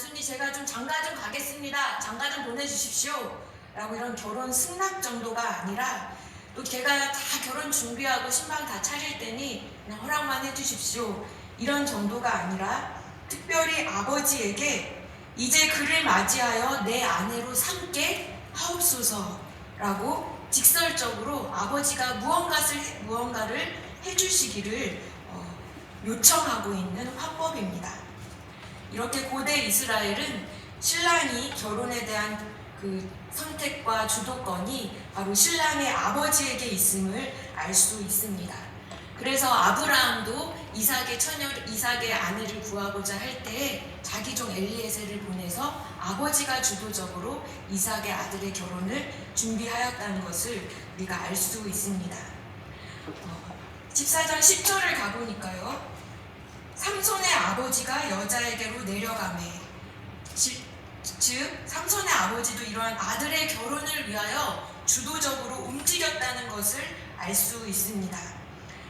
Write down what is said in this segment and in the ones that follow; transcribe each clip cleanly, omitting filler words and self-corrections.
단순히 제가 좀 장가 좀 가겠습니다. 장가 좀 보내주십시오. 라고 이런 결혼 승낙 정도가 아니라 또 걔가 다 결혼 준비하고 신방 다 차릴 테니 그냥 허락만 해주십시오. 이런 정도가 아니라 특별히 아버지에게 이제 그를 맞이하여 내 아내로 삼게 하옵소서라고 직설적으로 아버지가 무언가를 해주시기를 요청하고 있는 화법입니다. 이렇게 고대 이스라엘은 신랑이 결혼에 대한 그 선택과 주도권이 바로 신랑의 아버지에게 있음을 알 수 있습니다. 그래서 아브라함도 이삭의 아내를 구하고자 할 때에 자기 종 엘리에셀을 보내서 아버지가 주도적으로 이삭의 아들의 결혼을 준비하였다는 것을 우리가 알 수 있습니다. 14장 10절을 가보니까요. 삼손의 아버지가 여자에게로 내려가매, 즉 삼손의 아버지도 이러한 아들의 결혼을 위하여 주도적으로 움직였다는 것을 알 수 있습니다.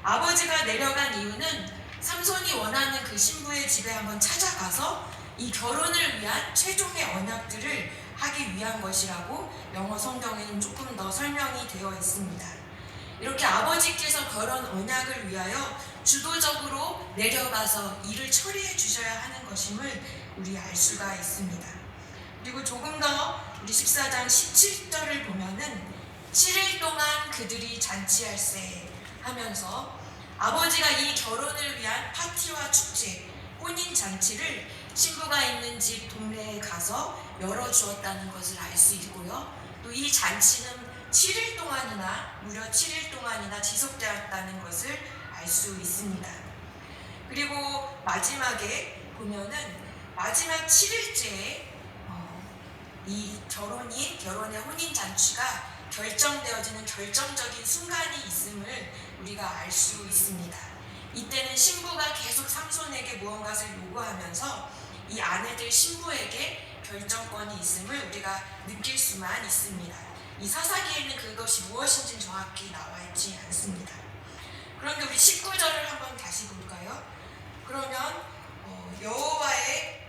아버지가 내려간 이유는 삼손이 원하는 그 신부의 집에 한번 찾아가서 이 결혼을 위한 최종의 언약들을 하기 위한 것이라고 영어 성경에는 조금 더 설명이 되어 있습니다. 이렇게 아버지께서 결혼 언약을 위하여 주도적으로 내려가서 일을 처리해 주셔야 하는 것임을 우리 알 수가 있습니다. 그리고 조금 더 우리 14장 17절을 보면은 7일 동안 그들이 잔치할세 하면서 아버지가 이 결혼을 위한 파티와 축제, 혼인 잔치를 신부가 있는 집 동네에 가서 열어주었다는 것을 알 수 있고요. 또 이 잔치는 7일 동안이나 무려 7일 동안이나 지속되었다는 것을 알 수 있습니다. 그리고 마지막에 보면은 마지막 7일째에 이 결혼의 혼인 잔치가 결정되어지는 결정적인 순간이 있음을 우리가 알 수 있습니다. 이때는 신부가 계속 삼손에게 무언가를 요구하면서 이 아내들 신부에게 결정권이 있음을 우리가 느낄 수만 있습니다. 이 사사기에는 그것이 무엇인지 정확히 나와 있지 않습니다. 그런데 우리 19절을 한번 다시 볼까요? 그러면 여호와의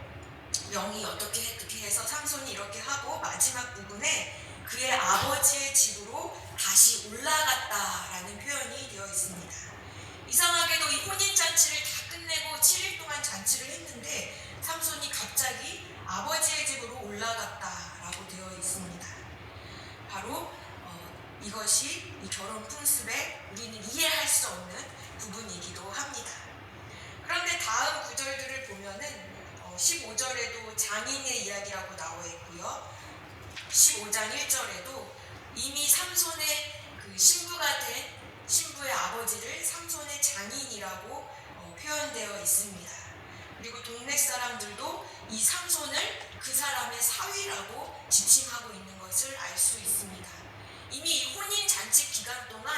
영이 어떻게 해서 삼손이 이렇게 하고 마지막 부분에 그의 아버지의 집으로 다시 올라갔다라는 표현이 되어 있습니다. 이상하게도 이 혼인잔치를 다 끝내고 7일 동안 잔치를 했는데 삼손이 갑자기 아버지의 집으로 올라갔다라고 되어 있습니다. 바로 이것이 이 결혼 풍습에 우리는 이해할 수 없는 부분이기도 합니다. 그런데 다음 구절들을 보면은 15절에도 장인의 이야기라고 나와 있고요. 15장 1절에도 이미 삼손의 그 신부가 된 신부의 아버지를 삼손의 장인이라고 표현되어 있습니다. 그리고 동네 사람들도 이 삼손을 그 사람의 사위라고 지칭하고 있는 것을 알 수 있습니다. 이미 이 혼인 잔치 기간 동안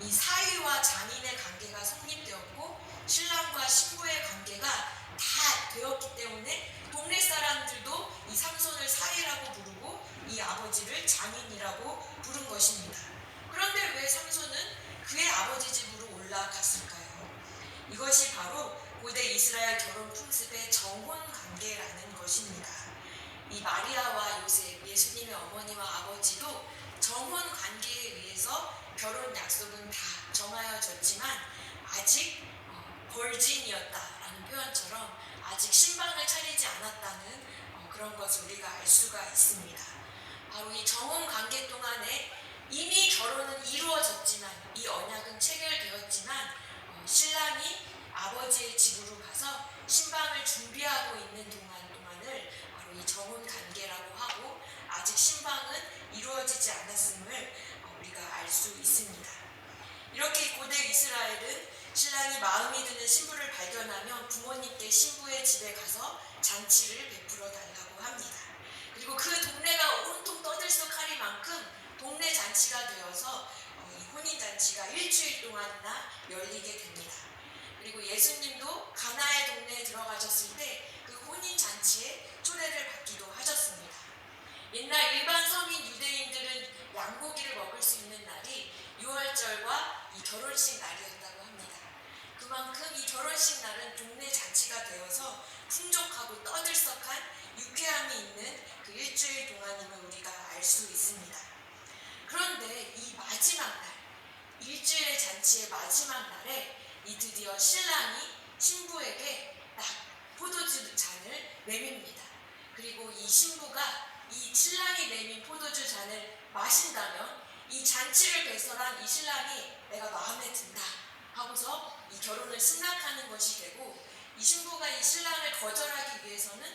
이 사위와 장인의 관계가 성립되었고 신랑과 신부의 관계가 다 되었기 때문에 동네 사람들도 이 삼손을 사위라고 부르고 이 아버지를 장인이라고 부른 것입니다. 그런데 왜 삼손은 그의 아버지 집으로 올라갔을까요? 이것이 바로 고대 이스라엘 결혼 풍습의 정혼 관계라는 것입니다. 이 마리아와 요셉, 예수님의 어머니와 아버지도 정혼 관계에 의해서 결혼 약속은 다 정하여졌지만 아직 벌진이었다라는 표현처럼 아직 신방을 차리지 않았다는 그런 것을 우리가 알 수가 있습니다. 바로 이 정혼 관계 동안에 이미 결혼은 이루어졌지만 이 언약은 체결되었지만 신랑이 아버지의 집으로 가서 신방을 준비하고 있는 동안을 바로 이 정혼 관계라고 하고 아직 신방은 이루어지지 않았음을 우리가 알 수 있습니다. 이렇게 고대 이스라엘은 신랑이 마음이 드는 신부를 발견하면 부모님께 신부의 집에 가서 잔치를 베풀어 달라고 합니다. 그리고 그 동네가 온통 떠들썩하리만큼 동네 잔치가 되어서 이 혼인잔치가 일주일 동안이나 열리게 됩니다. 그리고 예수님도 가나의 동네에 들어가셨을 때 그 혼인잔치에 초대를 받기도 하셨습니다. 옛날 일반 서민 유대인들은 양고기를 먹을 수 있는 날이 6월절과 이 결혼식 날이었다고 합니다. 그 그만큼 이 결혼식 날은 동네 잔치가 되어서 풍족하고 떠들썩한 유쾌함이 있는 그 일주일 동안임을 우리가 알 수 있습니다. 그런데 이 마지막 날, 일주일의 잔치의 마지막 날에 이 드디어 신랑이 신부에게 딱 포도주 잔을 내밉니다. 그리고 이 신부가 이 신랑이 내민 포도주 잔을 마신다면 이 잔치를 배설한 이 신랑이 내가 마음에 든다 하고서 이 결혼을 승낙하는 것이 되고, 이 신부가 이 신랑을 거절하기 위해서는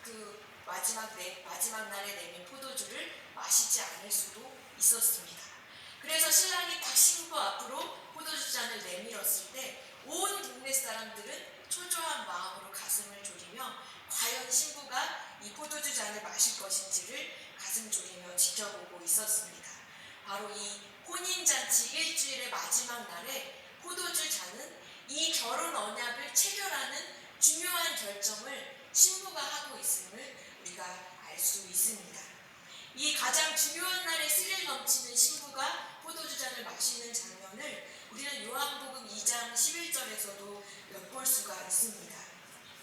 그 마지막 날에 내민 포도주를 마시지 않을 수도 있었습니다. 그래서 신랑이 딱 신부 앞으로 포도주 잔을 내밀었을 때 온 동네 사람들은 초조한 마음으로 가슴을 졸이며 과연 신부가 이 포도주 잔을 마실 것인지를 가슴 졸이며 지켜보고 있었습니다. 바로 이 혼인잔치 일주일의 마지막 날에 포도주 잔은 이 결혼 언약을 체결하는 중요한 결정을 신부가 하고 있음을 우리가 알 수 있습니다. 이 가장 중요한 날에 스릴 넘치는 신부가 포도주 잔을 마시는 장면을 우리는 요한복음 2장 11절에서도 엿볼 수가 있습니다.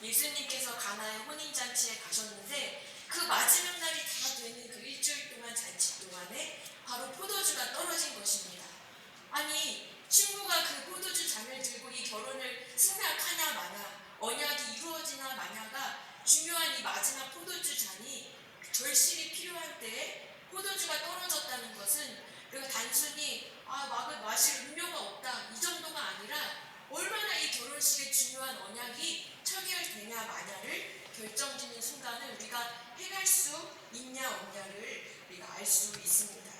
예수님께서 가나의 혼인잔치에 가셨는데 그 마지막 날이 다 되는 그 일주일 동안 잔치 동안에 바로 포도주가 떨어진 것입니다. 아니, 신부가 그 포도주 잔을 들고 이 결혼을 승낙하냐 마냐, 언약이 이루어지나 마냐가 중요한 이 마지막 포도주 잔이 절실히 필요한 때에 포도주가 떨어졌다는 것은 그리고 단순히 막을 마실 음료가 없다 이 정도가 아니라 얼마나 이 결혼식의 중요한 언약이 체결되냐 마냐를 결정짓는 순간을 우리가 해갈 수 있냐 없냐를 우리가 알 수 있습니다.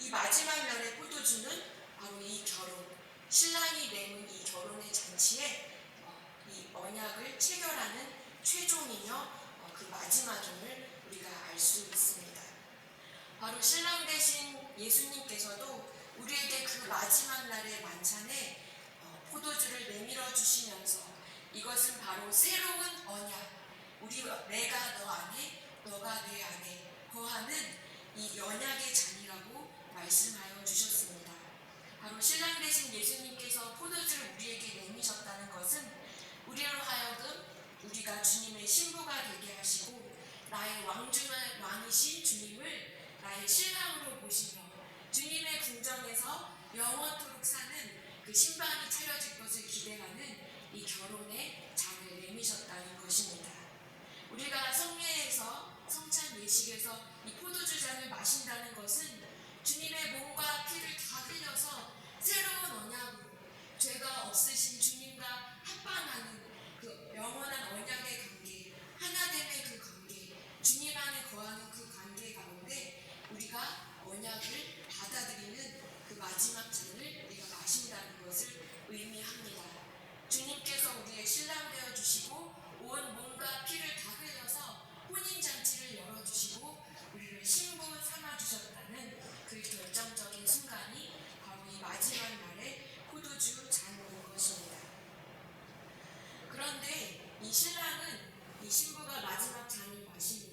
이 마지막 날의 포도주는 바로 이 결혼, 신랑이 내는 이 결혼의 잔치에 이 언약을 체결하는 최종이며 그 마지막임을 우리가 알 수 있습니다. 바로 신랑 되신 예수님께서도 우리에게 그 마지막 날의 만찬에 포도주를 내밀어 주시면서 이것은 바로 새로운 언약, 내가 너 안에 너가 내 안에 거하는 이 언약의 잔이라고 말씀하여 주셨습니다. 바로 신랑 되신 예수님께서 포도주를 우리에게 내미셨다는 것은 우리로 하여금 우리가 주님의 신부가 되게 하시고 나의 왕이신 주님을 나의 신랑으로 보시며 주님의 궁정에서 영원토록 사는 그 신방이 차려질 것을 기대하는 이 결혼의 잔을 내미셨다는 것입니다. 우리가 성례에서 성찬 예식에서 이 포도주 잔을 마신다는 것은 주님의 몸과 피를 다 흘려서 새로운 언약으로 죄가 없으신 주님과 합방하는 그 영원한 언약의 관계, 하나됨의 그 관계, 주님 안에 거하는 그 관계 가운데 우리가 언약을 받아들이는 그 마지막 잔을 우리가 마신다는 것을 의미합니다. 주님께서 우리의 신랑 되어 주시고 온 몸과 피를 다 흘려서 혼인잔치를 열어주시고 우리를 신부 삼아 주셨다는 그 결정적인 순간이 바로 이 마지막 날의 포도주 잔인 것입니다. 그런데 이 신랑은 이 신부가 마지막 잔을 마시는